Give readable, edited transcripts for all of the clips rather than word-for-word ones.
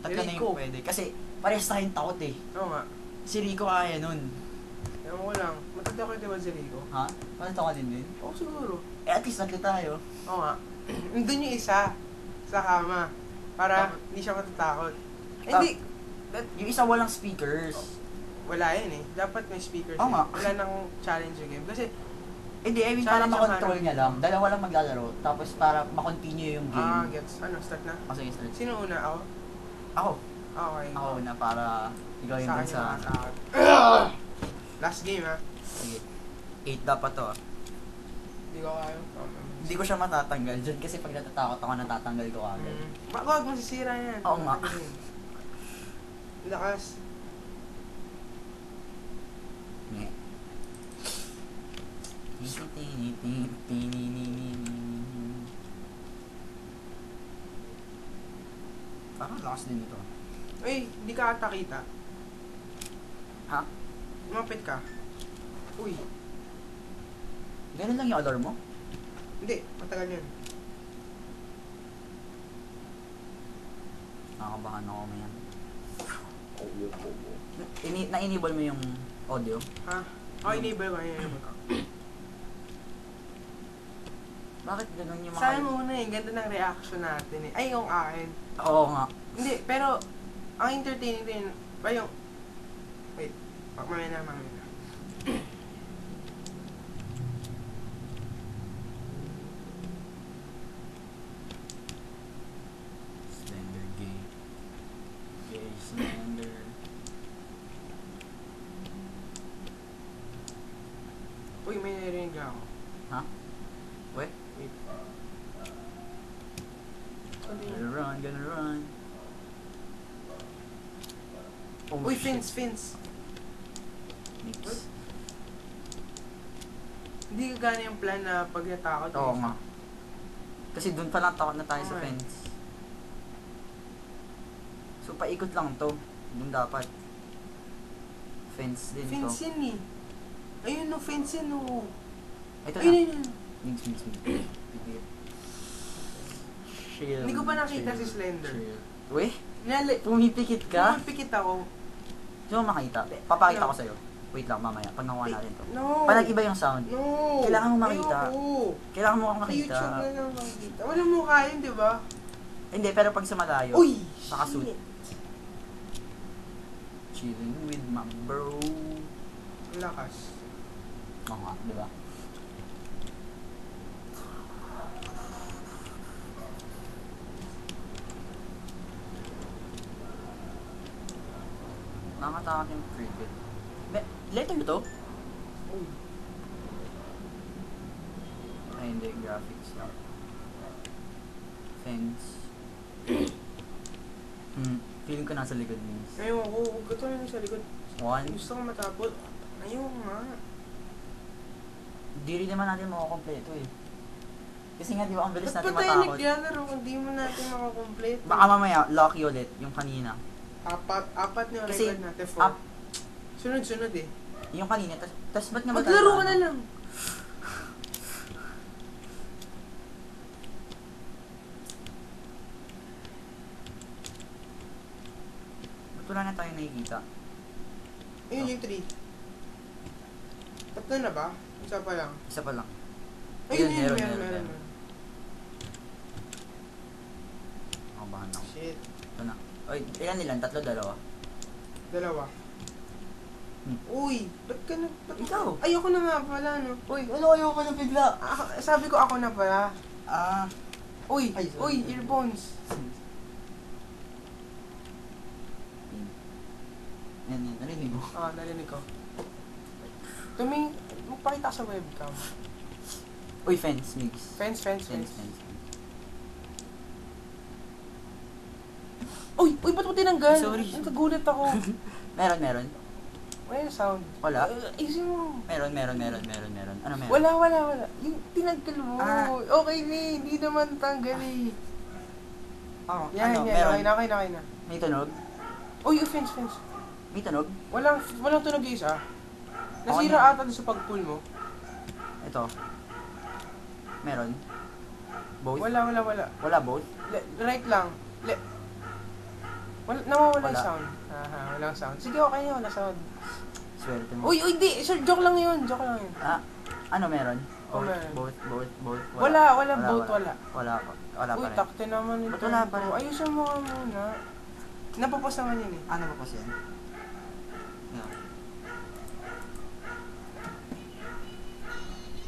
Tatlo na Rico. yung pwede. Kasi, parehas tayong takot eh. Oo nga. Si Rico kaya nun. Ewan ko lang. Matanda ko yung diba si Rico? Ha? Paano ka din din? Oo, siguro. Eh, at least tatlo tayo. Oo nga. Doon yung isa sa kama. Para hindi siya matatakot. Hindi. Yung isa walang speakers. Wala yan eh. Dapat may speakers. Oo nga. Wala nang challenge yung game. Kasi, Hindi, I mean, para Challenge ang makontrol hanap. niya lang. Dalawa lang maglalaro. Tapos para makontinue yung game. gets. Ano, start na? Sige, start. Sino una? Ako? Ako. Okay. Ako na para ikaw yung Sa dun akin sa... yung makatakot. Last game ha. Sige. 8 dapat to ah. Hindi ko kayo. Hindi ko siya matatanggal dyan kasi pag natatakot ako natatanggal ko agad. Wag, masisira yan. Oo nga. Lakas. Nge. Parang lakas din ito. Uy, hindi ka ata kita. Ha? Lumapit ka. Uy. Ganun lang yung alarm mo? Hindi, matagal yun. Nakakabahan ako mayan. Na-enable mo yung audio? Ha? Oh, enable ko. Enable ko. Bakit ganun yung mga... Saan muna eh, ganda ng reaction natin eh. Ay, yung akin. Oo nga. Hindi, pero, ang entertaining din, ba yung... Wait, mamaya na. Slender gay. Gay slender. Uy, may narinig ako. Ha? Wait. Wait. Gonna run. Oh, Uy, shit. Fins. Mix. Hindi ka gana yung plan na pag natakot. Oo nga. Kasi dun pa lang takot na tayo sa Okay. fence. So, paikot lang to. Dun dapat. Fence din to. Fins yun eh. Ayun no, fins yun no. Ito na. Ayun. Mix. Pipit. Chill. Hindi ko pa nakita chill, si Slender. chill. Uy, Nali. pumipikit ka? Pikit ako. Di mo makita? Papakita ko sa'yo. Wait lang, mamaya. Pag nakuha natin to. No. Parang iba yung sound. No. Kailangan mo makita. Ayoko. Kailangan mo akong Sa makita. YouTube na lang makita. Walang mukha yun, di ba? Hindi, pero pag sa malayo. Uy! Nakasuit. shit. Chilling with my bro. Ang lakas. Oo nga, di ba? Nakatakot yung cricket. Letter to? Uy. Ay, hindi. Graphics lang. Fence. Feeling ko nasa likod means. Ayoko. Huwag ka tayo sa likod. 1. Gusto ko matapot. Ayoko nga. Hindi rin naman natin makakompleto eh. Kasi nga, di ba, ang bilis Ba't natin pa tayo matakot. naglalaro kung di mo natin makakomplete? Baka mamaya, lucky ulit, yung kanina. Apat na yung Kasi, record natin. up- 4. Sunod-sunod eh. Yung kanina, tas ba't nga ba Maglaro tayo- ka na lang. Ba't wala na tayo nakikita? Ayun yung 3. Tatlo na ba? Isa pa lang. Isa pa lang. Ayun, Ayun, meron. Nakabahan ako. Shit. Ito na. Oy, ilan nilan? Tatlo, dalawa. Dalawa. Uy, ba't ka na... Ikaw. Ayoko na nga pala, no? Uy, ano kayo ka na bigla? Sabi ko ako na pala. Ah. Uy, Ay, sorry. earphones. Yan, narinig mo. Narinig ko. Magpakita ka sa webcam. Uy, fence, mix. Fence. Fence. Uy, ba't mo tinanggal? Sorry. Nagulat ako. Meron. Wala yung sound. Wala? Ayusin mo. Meron. Ano meron? Wala. Yung tinanggal mo. Ah. Okay na hindi naman tanggal eh. Oh, Yan, meron? okay na. May tunog? Uy, fence. May tunog? Walang tunog yung isa. Okay Nasira na. ata doon sa pag-pull mo. Ito. Meron? Both? Wala. Wala both? Right lang. Nawawala yung Wala. sound. Walang sound. Sige, okay yun, wala sound. Swerte mo. Uy, di. Sir, joke lang yun. Ah, ano meron? Oh, meron. Both. Wala, both, wala. Wala pa Uy, rin. takte naman ito. Ba't wala pa rin? Ayusin mo nga muna. Napapos naman yun eh. Ano ba kasi yan? Yan.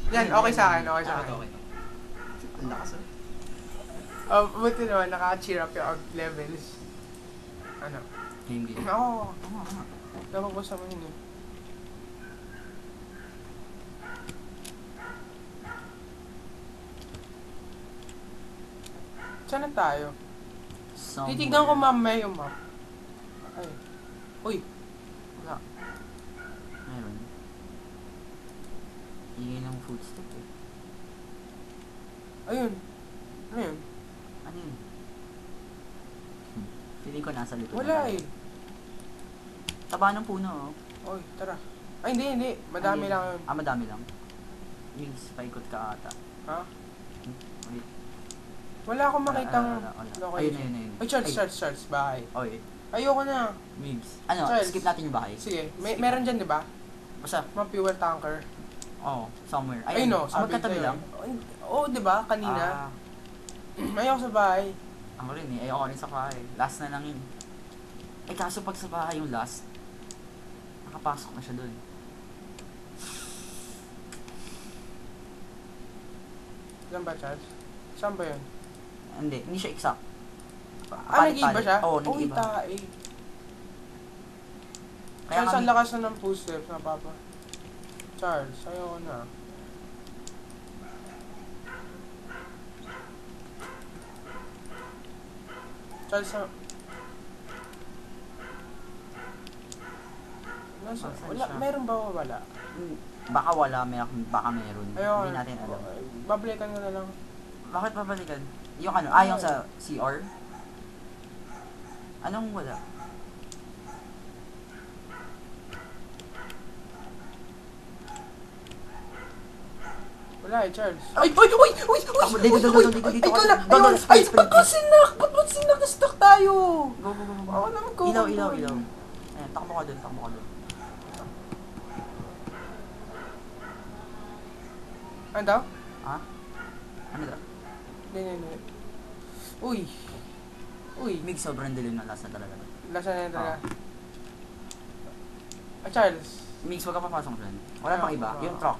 Yan, okay sa akin, okay sa akin. Okay. Ang lakas eh. Buti naman, naka-cheer up yung levels. Ano? Game. Oo, Tama. napapos naman yun eh. Saan na tayo? Somewhere. Titignan ko mamaya yung map. Ay. Uy, Wala. Meron. Ingay ng footstep eh. ayun. Ano yun? Ano yun? Feeling ko nasa likod. Wala na tayo. eh. Taba ng puno oh. Uy, tara. Ay, hindi. Madami Hindi. lang yun. Madami lang. Mings, paikot ka ata. Ha? Wait. Wala akong makitang Ayun, location. ayun. Ay, Charles, bahay. Oy, Ayoko na. Mings. Ano, Charles. skip natin yung bahay. Sige, Skip meron dyan, di ba? Basta, Mga fuel tanker. somewhere. Ayun o, sabi magkatabi lang. Oo, di ba? Kanina. Ayoko sa bahay. Ako rin eh, ayoko rin sa bahay. Last na lang yun. Eh kaso pag sa bahay yung last, nakapasok na siya dun. Saan ba, Charles? Saan ba yun? Hindi siya exact. Nag-iba siya? Oo, Uy, nag-iba. tae. Kaya Charles, ang kami, lakas na ng footsteps na papa. Charles, ayoko na. Charles, Saan wala, siya? meron ba o wala? baka wala, baka meron. Ayoko. Hindi natin alam. Babalikan ko na lang. Bakit babalikan? Yung ano, yung sa CR? Anong wala? Wala eh, Charles. Ay! Uy! Dito. Ikaw na! Doon, Ayun! Ay! sprint. Ba't ba sinak? Ba't sinak? Na-stuck tayo! Go. Ako naman ko. Ilaw. Ayan, takbo ka dun. Ano daw? Ha? Ano daw? Hindi. Uy! Mig, sobrang dilim na last na talaga. Lasa na yun talaga. Charles. Mix, wag ka papasok dyan. Wala pang iba. Yung truck.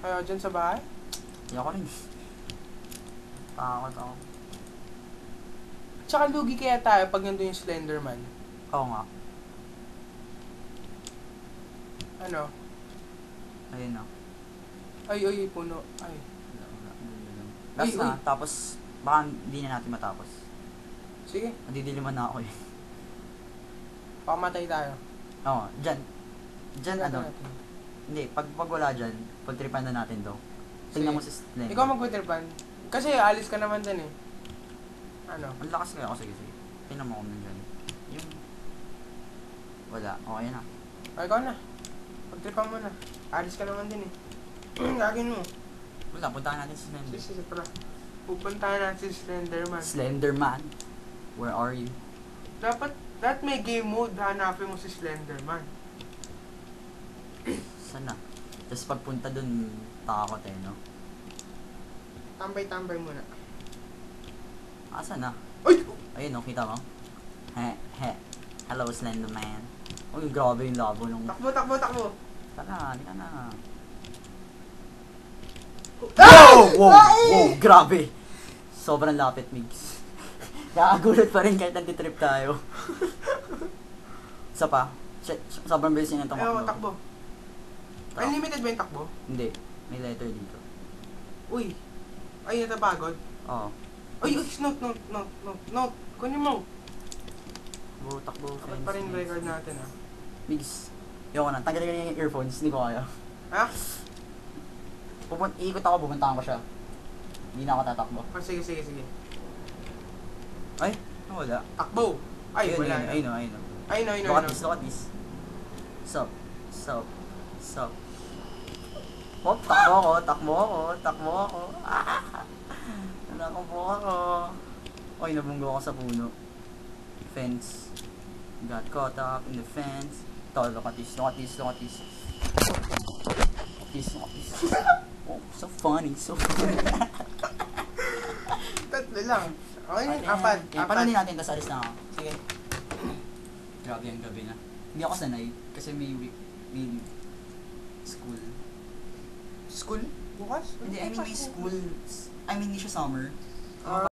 Ayaw dyan sa bahay? Ayoko rin. Takot ako. Tsaka lugi kaya tayo pag nandun yung Slenderman. Oo nga. Ano? Ayun na. Ay, puno. Ay. Last Uy, na. Tapos, baka hindi na natin matapos. Sige, Nadidiliman na ako eh. pakamatay tayo. Oo, dyan. Dyan Tingnan ano. natin. Hindi, pag wala dyan, pagtripan na natin to. Tingnan mo si Slender. Ikaw mag-witherpan. Kasi alis ka naman din eh. Ano? Ang lakas kaya ako. Sige. Tingnan mo kung nandyan. Yung... Wala. Okay na. Ay, ikaw na. Pagtripan mo na. Alis ka naman din eh. Gagin mo. Wala, puntahan natin si Slender. Sige, tara. Pupuntahan natin si Slenderman. Slenderman, where are you? Dapat may game mode. Hanapin mo si Slenderman. Sana. Tapos pagpunta dun, takot eh, no? Tambay-tambay muna. Asa na? Ay! Ayun, no? Kita mo? Hello, Slenderman. Uy, grabe yung labo nung... Takbo! Tara, halika na. Wow! Grabe! Sobrang lapit, Migs. Nakakagulat pa rin kahit nagtitrip tayo. Isa pa. Sobrang bilis niya ng Ayaw, tumakbo. takbo. Unlimited ba yung takbo? Hindi. May letter dito. Uy! Ay, natapagod. Oo. Uy, note. Kunin mo. Takbo. Dapat pa rin record natin ah. Migs. Yoko na. Tanggalin niya yung earphones. Hindi ko kaya. Ha? Iikot ako, pupuntahan ko siya. Hindi na ako tatakbo. Oh, sige. Ay, wala. Takbo! Ay, wala na. Ayun. Ayun. Look at this. Sup. Hop, takbo ako, takbo ako, takbo ako. Ah! Nakakabo ako. Oy, nabunggo ako sa puno. Fence. Got caught up in the fence. Ito, look at this, look at this, look at this. Look at this. Oh, so funny, so funny. Tatlo lang. Okay, Ayan. apat. Okay, panoodin natin, tapos alis na ako. Sige. Grabe ang gabi na. Hindi ako sanay, kasi may school. School? Bukas? Hindi, I mean may school. I mean, hindi siya summer. Ah,